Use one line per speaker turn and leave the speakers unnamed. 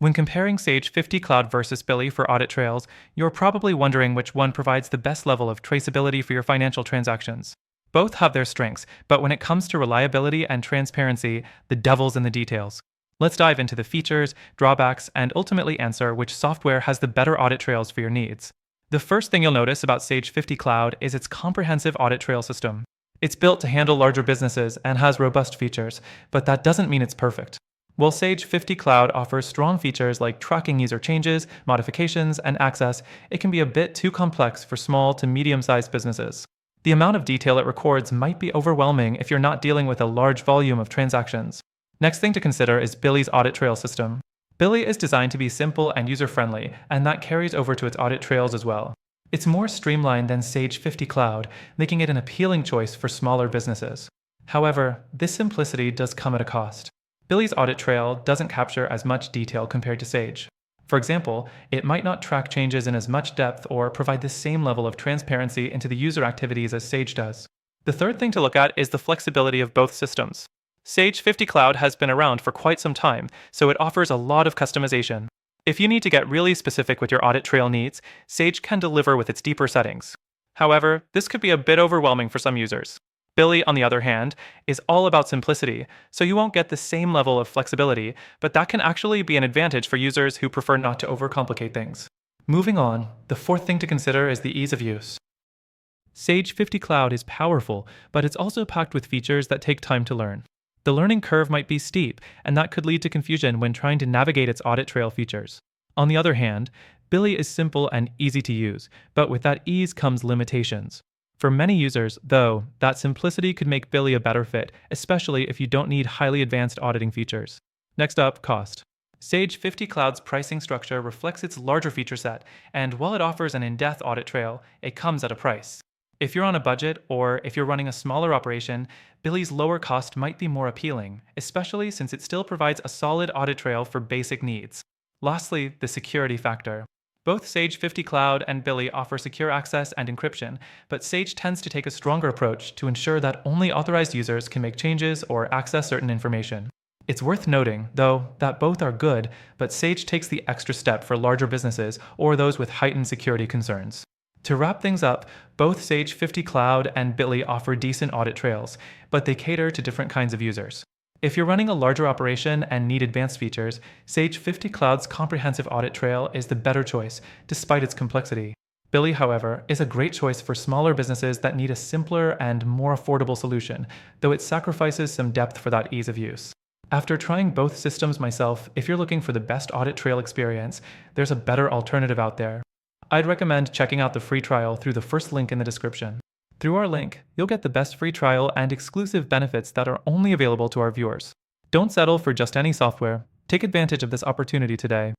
When comparing Sage 50 Cloud versus Billy for audit trails, you're probably wondering which one provides the best level of traceability for your financial transactions. Both have their strengths, but when it comes to reliability and transparency, the devil's in the details. Let's dive into the features, drawbacks, and ultimately answer which software has the better audit trails for your needs. The first thing you'll notice about Sage 50 Cloud is its comprehensive audit trail system. It's built to handle larger businesses and has robust features, but that doesn't mean it's perfect. While Sage 50 Cloud offers strong features like tracking user changes, modifications, and access, it can be a bit too complex for small to medium-sized businesses. The amount of detail it records might be overwhelming if you're not dealing with a large volume of transactions. Next thing to consider is Billy's audit trail system. Billy is designed to be simple and user-friendly, and that carries over to its audit trails as well. It's more streamlined than Sage 50 Cloud, making it an appealing choice for smaller businesses. However, this simplicity does come at a cost. Billy's audit trail doesn't capture as much detail compared to Sage. For example, it might not track changes in as much depth or provide the same level of transparency into the user activities as Sage does. The third thing to look at is the flexibility of both systems. Sage 50 Cloud has been around for quite some time, so it offers a lot of customization. If you need to get really specific with your audit trail needs, Sage can deliver with its deeper settings. However, this could be a bit overwhelming for some users. Billy, on the other hand, is all about simplicity, so you won't get the same level of flexibility, but that can actually be an advantage for users who prefer not to overcomplicate things. Moving on, the fourth thing to consider is the ease of use. Sage 50 Cloud is powerful, but it's also packed with features that take time to learn. The learning curve might be steep, and that could lead to confusion when trying to navigate its audit trail features. On the other hand, Billy is simple and easy to use, but with that ease comes limitations. For many users, though, that simplicity could make Billy a better fit, especially if you don't need highly advanced auditing features. Next up, cost. Sage 50 Cloud's pricing structure reflects its larger feature set, and while it offers an in-depth audit trail, it comes at a price. If you're on a budget, or if you're running a smaller operation, Billy's lower cost might be more appealing, especially since it still provides a solid audit trail for basic needs. Lastly, the security factor. Both Sage 50 Cloud and Billy offer secure access and encryption, but Sage tends to take a stronger approach to ensure that only authorized users can make changes or access certain information. It's worth noting, though, that both are good, but Sage takes the extra step for larger businesses or those with heightened security concerns. To wrap things up, both Sage 50 Cloud and Billy offer decent audit trails, but they cater to different kinds of users. If you're running a larger operation and need advanced features, Sage 50 Cloud's comprehensive audit trail is the better choice, despite its complexity. Billy, however, is a great choice for smaller businesses that need a simpler and more affordable solution, though it sacrifices some depth for that ease of use. After trying both systems myself, if you're looking for the best audit trail experience, there's a better alternative out there. I'd recommend checking out the free trial through the first link in the description. Through our link, you'll get the best free trial and exclusive benefits that are only available to our viewers. Don't settle for just any software. Take advantage of this opportunity today.